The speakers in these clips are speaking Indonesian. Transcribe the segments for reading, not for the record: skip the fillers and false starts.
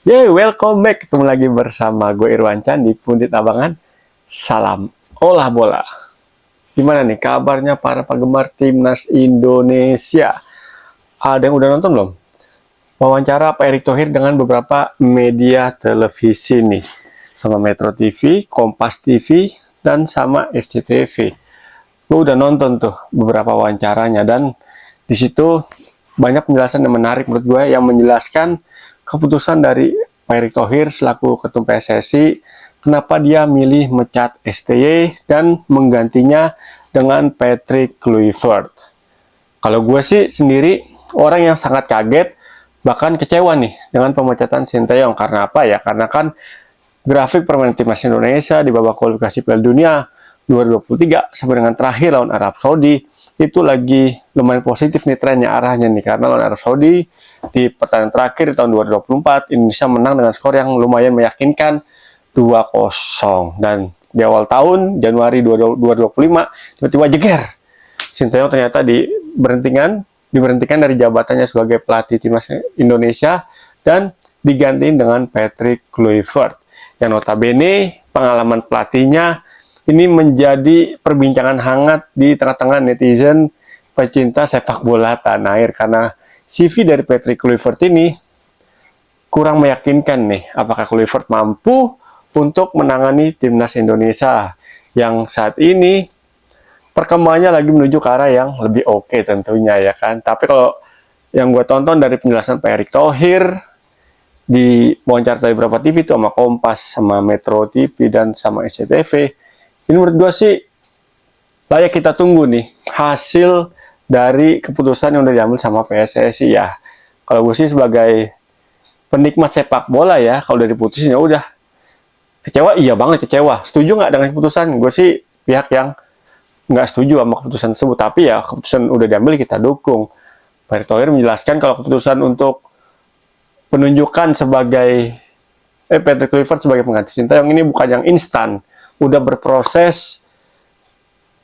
Welcome back. Ketemu lagi bersama gue Irwancan di Pundit Abangan. Salam olah bola. Gimana nih kabarnya para penggemar timnas Indonesia? Ada yang udah nonton belum? Wawancara Pak Erick Thohir dengan beberapa media televisi nih. Sama Metro TV, Kompas TV, dan sama SCTV. Gue udah nonton tuh beberapa wawancaranya dan di situ banyak penjelasan yang menarik menurut gue yang menjelaskan keputusan dari Pak Erick Thohir selaku Ketum PSSI, kenapa dia milih mecat STY dan menggantinya dengan Patrick Kluivert. Kalau gue sih sendiri orang yang sangat kaget, bahkan kecewa nih dengan pemecatan Sinteyong. Karena apa ya? Karena kan grafik permainan timnas Indonesia di babak kualifikasi Piala Dunia 2023 sampai dengan terakhir lawan Arab Saudi itu lagi lumayan positif nih trennya arahnya nih, karena lawan Arab Saudi di pertandingan terakhir di tahun 2024 Indonesia menang dengan skor yang lumayan meyakinkan 2-0, dan di awal tahun Januari 2025 tiba-tiba jeger Sinteyong ternyata diberhentikan dari jabatannya sebagai pelatih timnas Indonesia dan digantiin dengan Patrick Kluivert yang notabene pengalaman pelatihnya ini menjadi perbincangan hangat di tengah-tengah netizen pecinta sepak bola tanah air, karena CV dari Patrick Kluivert ini kurang meyakinkan nih. Apakah Kluivert mampu untuk menangani timnas Indonesia yang saat ini perkembangannya lagi menuju ke arah yang lebih oke tentunya ya kan. Tapi kalau yang gue tonton dari penjelasan Pak Erick Thohir di wawancara dari beberapa TV itu sama Kompas, sama Metro TV, dan sama SCTV, ini menurut gue sih layak kita tunggu nih hasil dari keputusan yang udah diambil sama PSSI ya. Kalau gue sih sebagai penikmat sepak bola ya, kalau udah diputusin ya udah. Kecewa, iya banget kecewa. Setuju nggak dengan keputusan? Gue sih pihak yang nggak setuju sama keputusan tersebut. Tapi ya keputusan udah diambil kita dukung. Pak Erick Thohir menjelaskan kalau keputusan untuk penunjukan sebagai Patrick Kluivert sebagai pengganti Sinteyong ini bukan yang instan. Udah berproses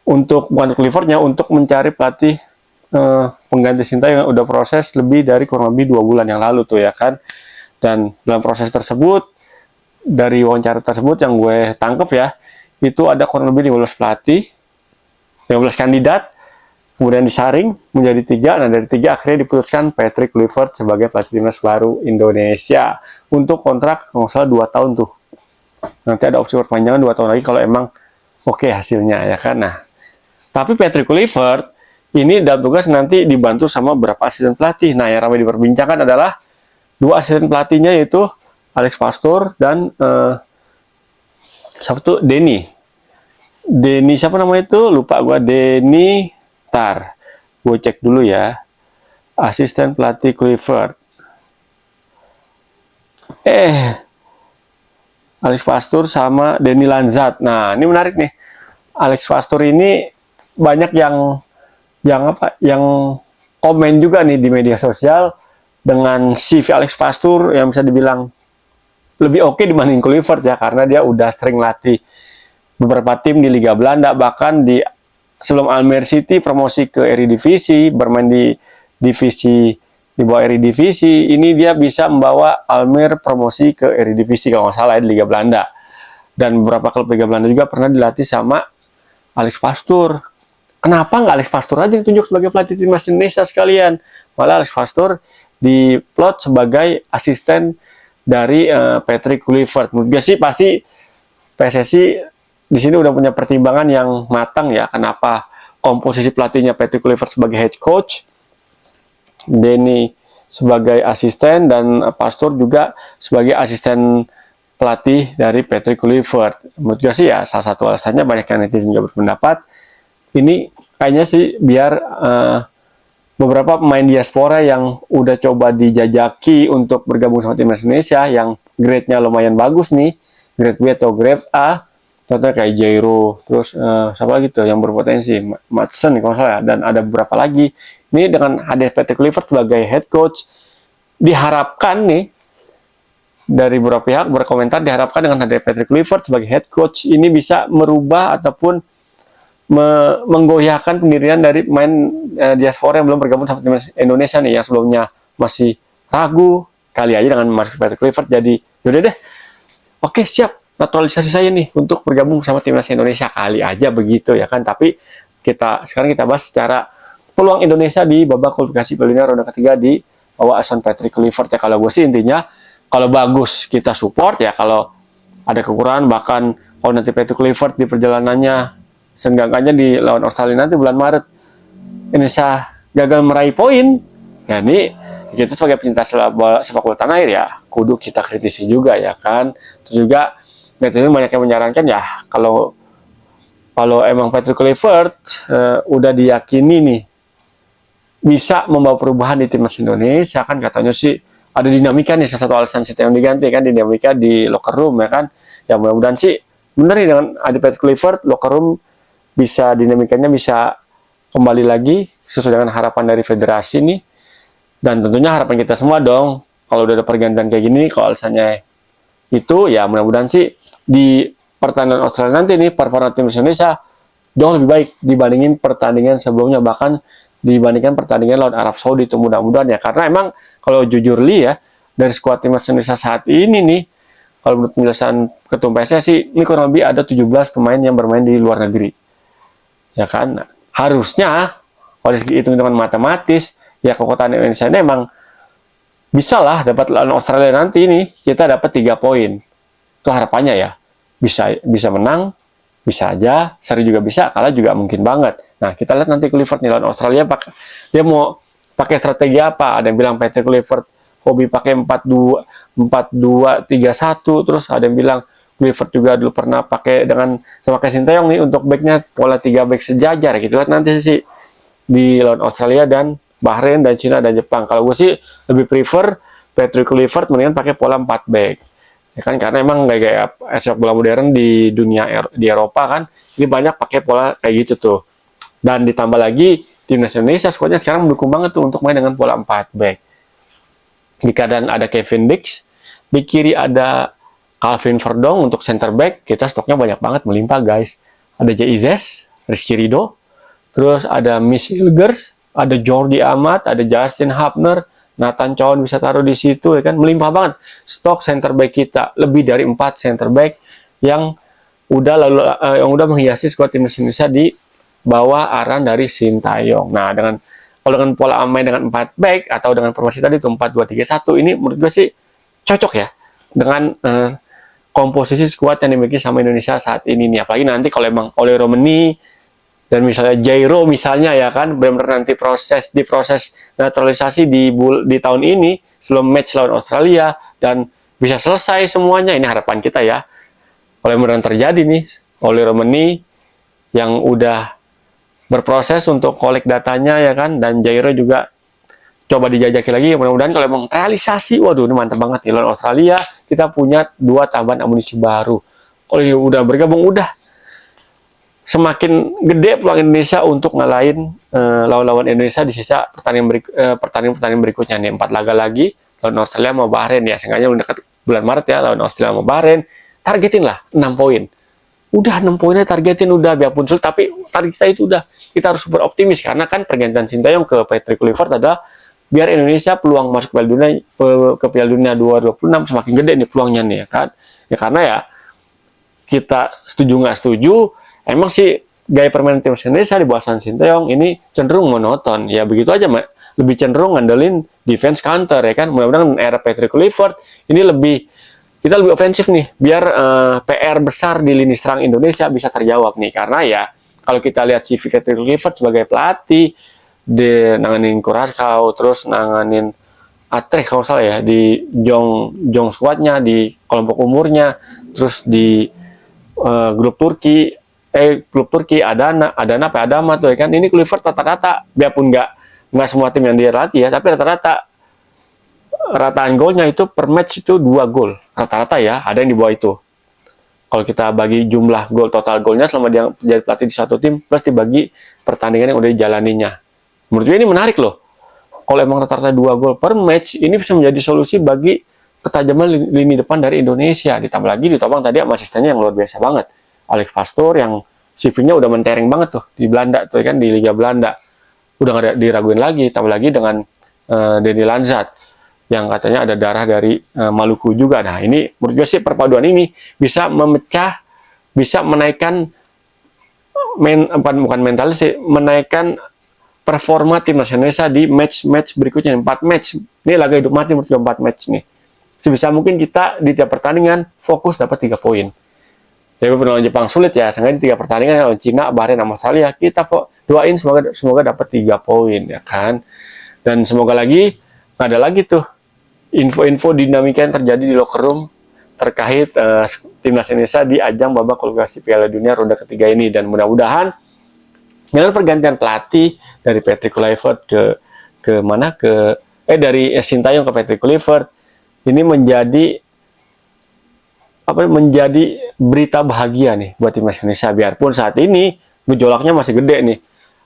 untuk bukan Kluivertnya untuk mencari pelatih pengganti Sinteyong yang udah proses lebih dari kurang lebih 2 bulan yang lalu tuh ya kan. Dan dalam proses tersebut, dari wawancara tersebut yang gue tangkep ya, itu ada kurang lebih 15 pelatih, 15 kandidat, kemudian disaring menjadi 3. Nah dari 3 akhirnya diputuskan Patrick Kluivert sebagai pelatih timnas baru Indonesia untuk kontrak kalau nggak salah 2 tahun tuh. Nanti ada opsi perpanjangan 2 tahun lagi kalau emang oke hasilnya ya kan. Nah, tapi Patrick Kluivert ini dalam tugas nanti dibantu sama beberapa asisten pelatih. Nah, yang ramai diperbincangkan adalah 2 asisten pelatihnya, yaitu Alex Pastoor dan siapa tuh? Denny siapa namanya itu? Lupa gue. Denny Tar. Gue cek dulu ya. Asisten pelatih Kluivert. Alex Pastoor sama Denny Lanzat. Nah, ini menarik nih. Alex Pastoor ini banyak yang komen juga nih di media sosial dengan CV Alex Pastoor yang bisa dibilang lebih oke dibanding Kluivert ya, karena dia udah sering latih beberapa tim di Liga Belanda, bahkan sebelum Almere City promosi ke Eredivisie, bermain di divisi di bawah Eredivisie, ini dia bisa membawa Almere promosi ke Eredivisie kalau nggak salah ya, di Liga Belanda. Dan beberapa klub Liga Belanda juga pernah dilatih sama Alex Pastoor. Kenapa nggak Alex Pastoor aja ditunjuk sebagai pelatih timnas Indonesia sekalian? Malah Alex Pastoor diplot sebagai asisten dari Patrick Kluivert. Menurut gue sih pasti PSSI di sini udah punya pertimbangan yang matang ya. Kenapa komposisi pelatihnya Patrick Kluivert sebagai head coach, Denny sebagai asisten, dan Pastoor juga sebagai asisten pelatih dari Patrick Kluivert. Menurut gue sih ya salah satu alasannya, banyak yang netizen juga berpendapat ini kayaknya sih biar beberapa pemain diaspora yang udah coba dijajaki untuk bergabung sama timnas Indonesia yang grade-nya lumayan bagus nih, grade B atau grade A, contohnya kayak Jairo, terus siapa lagi tuh yang berpotensi, Madsen kalau salah, dan ada beberapa lagi. Ini dengan hadir Patrick Kluivert sebagai head coach, diharapkan nih dari beberapa pihak berkomentar, diharapkan dengan hadir Patrick Kluivert sebagai head coach ini bisa merubah ataupun menggoyahkan pendirian dari pemain diaspora yang belum bergabung sama timnas Indonesia nih, yang sebelumnya masih ragu, kali aja dengan Marcus Patrick Kluivert jadi yaudah deh, oke siap, naturalisasi saya nih untuk bergabung sama timnas Indonesia, kali aja begitu ya kan. Tapi sekarang kita bahas secara peluang Indonesia di babak kualifikasi Piala Dunia ronde ketiga di bawah asuhan Patrick Kluivert ya. Kalau gue sih intinya kalau bagus kita support ya, kalau ada kekurangan bahkan kalau nanti Patrick Kluivert di perjalanannya seenggaknya di lawan Australia nanti bulan Maret Indonesia gagal meraih poin, ya ini kita sebagai pecinta sepak bola tanah air ya kudu kita kritisi juga ya kan. Terus juga netizen banyak yang menyarankan ya kalau emang Patrick Kluivert udah diyakini nih bisa membawa perubahan di timnas Indonesia, kan katanya sih ada dinamika nih, salah satu alasan Sinteyong diganti kan, dinamika di locker room ya kan. Ya mudah-mudahan sih bener nih dengan ada Patrick Kluivert locker room bisa dinamikanya bisa kembali lagi sesuai dengan harapan dari federasi nih. Dan tentunya harapan kita semua dong, kalau udah ada pergantian kayak gini, kalau alasannya itu ya mudah-mudahan sih di pertandingan Australia nanti nih performa tim Indonesia jauh lebih baik dibandingin pertandingan sebelumnya, bahkan dibandingkan pertandingan lawan Arab Saudi itu mudah-mudahan ya. Karena emang kalau jujur li ya dari skuad timnas Indonesia saat ini nih, kalau menurut penjelasan ketua PSSI ini kurang lebih ada 17 pemain yang bermain di luar negeri ya kan. Harusnya kalau dihitung-hitungan matematis ya kekuatan Indonesia ini emang bisa lah dapat lawan Australia nanti ini kita dapat 3 poin. Itu harapannya ya. Bisa menang, bisa aja, seri juga bisa, kalah juga mungkin banget. Nah, kita lihat nanti Kluivert nih lawan Australia dia mau pakai strategi apa? Ada yang bilang Patrick Kluivert hobi pakai 4-2-3-1, terus ada yang bilang Kluivert juga dulu pernah pakai sama kayak Sinteyong nih untuk backnya pola 3 back sejajar. Kita lihat nanti sih di lawan Australia dan Bahrain dan Cina dan Jepang. Kalau gue sih lebih prefer Patrick Kluivert mendingan pakai pola 4 back. Ya kan, karena emang gaya sepak bola modern di dunia di Eropa kan ini banyak pakai pola kayak gitu tuh. Dan ditambah lagi timnas Indonesia skuadnya sekarang mendukung banget tuh untuk main dengan pola 4 back. Di kanan ada Kevin Dix, di kiri ada Calvin Verdong untuk center back. Kita stoknya banyak banget, melimpah guys. Ada Jaizes, Rizky Ridho, terus ada Miss Hilgers, ada Jordi Amat, ada Justin Hapner, Nathan Chow bisa taruh di situ ya kan, melimpah banget stok center back kita, lebih dari 4 center back yang udah menghiasi skuad timnas Indonesia di bawah arahan dari Sinteyong. Nah, kalau dengan pola main dengan 4 back atau dengan formasi tadi itu 4-2-3-1 ini menurut gue sih cocok ya dengan komposisi skuad yang dimiliki sama Indonesia saat ini nih. Apalagi nanti kalau emang oleh Romani dan misalnya Jairo misalnya ya kan benar-benar nanti diproses naturalisasi di tahun ini sebelum match lawan Australia dan bisa selesai semuanya, ini harapan kita ya. Kalau benar terjadi nih oleh Romani yang udah berproses untuk kolek datanya ya kan, dan Jairo juga coba dijajaki lagi, mudah-mudahan kalau emang realisasi, waduh ini mantap banget ya, lawan Australia kita punya 2 tambahan amunisi baru. Kalau udah bergabung udah semakin gede peluang Indonesia untuk ngalahin lawan-lawan Indonesia di sisa pertandingan berikutnya nih, 4 laga lagi lawan Australia sama Bahrain ya, seenggaknya udah dekat bulan Maret ya lawan Australia sama Bahrain, targetin lah 6 poin. Udah 6 poinnya targetin udah, biarpun sulit tapi target kita itu udah, kita harus super optimis karena kan pergantian Sinteyong ke Patrick Kluivert adalah biar Indonesia peluang masuk ke Piala Dunia 2026 semakin gede nih peluangnya nih ya kan. Ya karena ya kita setuju nggak setuju, emang sih gaya permainan tim Indonesia di bawah Sinteyong ini cenderung monoton. Ya begitu aja, lebih cenderung ngandelin defense counter ya kan. Mudah-mudahan era Patrick Kluivert ini kita lebih ofensif nih, biar PR besar di lini serang Indonesia bisa terjawab nih. Karena ya kalau kita lihat CV Patrick Kluivert sebagai pelatih, nanganin Curaçao, terus nanganin Utrecht kalau salah ya, di Jong squadnya, di kelompok umurnya, terus di klub Turki Adana tuh ya kan. Ini Kluivert rata-rata, biarpun nggak semua tim yang dia latih ya, tapi rata-rata rataan golnya itu per match itu 2 gol rata-rata ya, ada yang di bawah itu. Kalau kita bagi jumlah gol, total golnya selama dia jadi pelatih di satu tim plus dibagi pertandingan yang udah dijalaninya, menurut gue ini menarik loh. Kalau emang rata-rata 2 gol per match, ini bisa menjadi solusi bagi ketajaman lini depan dari Indonesia. Ditambah lagi ditopang tadi sama asistennya yang luar biasa banget, Alex Pastoor, yang CV-nya udah mentereng banget tuh di Belanda tuh kan, di Liga Belanda udah nggak diraguin lagi. Tambah lagi dengan Denny Lanzat yang katanya ada darah dari Maluku juga. Nah, ini menurut gue sih perpaduan ini bisa memecah, bisa menaikkan bukan mental sih, menaikkan performa timnas Indonesia di match-match berikutnya. 4 match. Ini laga hidup mati menurut gue 4 match nih. Sebisa mungkin kita di tiap pertandingan fokus dapat 3 poin. Jadi lawan Jepang sulit ya, sengaja 3 pertandingan lawan Cina, Bahrain, sama Australia. Kita doain semoga dapat 3 poin ya kan. Dan semoga lagi ada lagi tuh info-info dinamika yang terjadi di locker room terkait timnas Indonesia di ajang babak kualifikasi Piala Dunia ronde ketiga ini, dan mudah-mudahan dengan pergantian pelatih dari Patrick Kluivert dari Sintayong ke Patrick Kluivert ini menjadi berita bahagia nih buat timnas Indonesia, biarpun saat ini gejolaknya masih gede nih.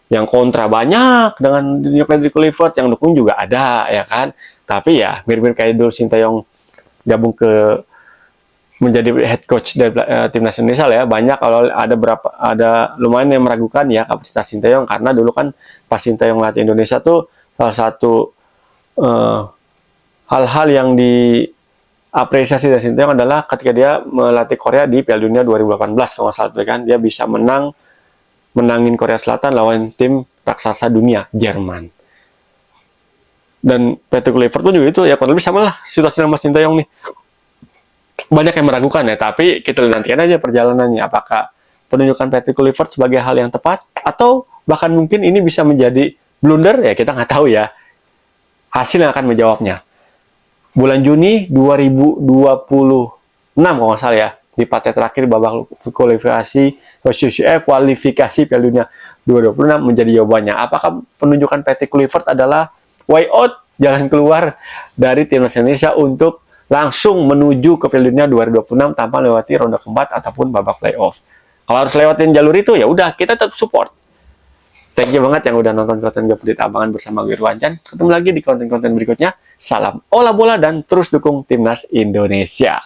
Yang kontra banyak dengan Patrick Kluivert, yang dukung juga ada ya kan. Tapi ya mirip-mirip kayak dulu Sintayong gabung menjadi head coach dari timnas Indonesia lah ya. Banyak kalau ada lumayan yang meragukan ya kapasitas Sintayong, karena dulu kan pas Sintayong latih Indonesia tuh salah satu hal-hal yang diapresiasi dari Sintayong adalah ketika dia melatih Korea di Piala Dunia 2018 kalau nggak salah kan, dia bisa menangin Korea Selatan lawan tim raksasa dunia Jerman. Dan Patrick Kluivert pun juga itu ya kurang lebih sama lah situasi sama Sintayong nih. Banyak yang meragukan ya, tapi kita nantikan aja perjalanannya, apakah penunjukan Patrick Kluivert sebagai hal yang tepat atau bahkan mungkin ini bisa menjadi blunder, ya kita nggak tahu ya. Hasil yang akan menjawabnya. Bulan Juni 2026 kalau nggak salah ya, di partai terakhir babak kualifikasi Piala Dunia 2026 menjadi jawabannya. Apakah penunjukan Patrick Kluivert adalah way out, jalan keluar dari timnas Indonesia untuk langsung menuju ke Piala Dunia 2026 tanpa lewati ronde keempat ataupun babak playoff? Kalau harus lewatin jalur itu, ya udah kita tetap support. Thank you banget yang udah nonton konten Gapudit Abangan bersama gue Irwancan. Ketemu lagi di konten-konten berikutnya. Salam olah bola dan terus dukung timnas Indonesia.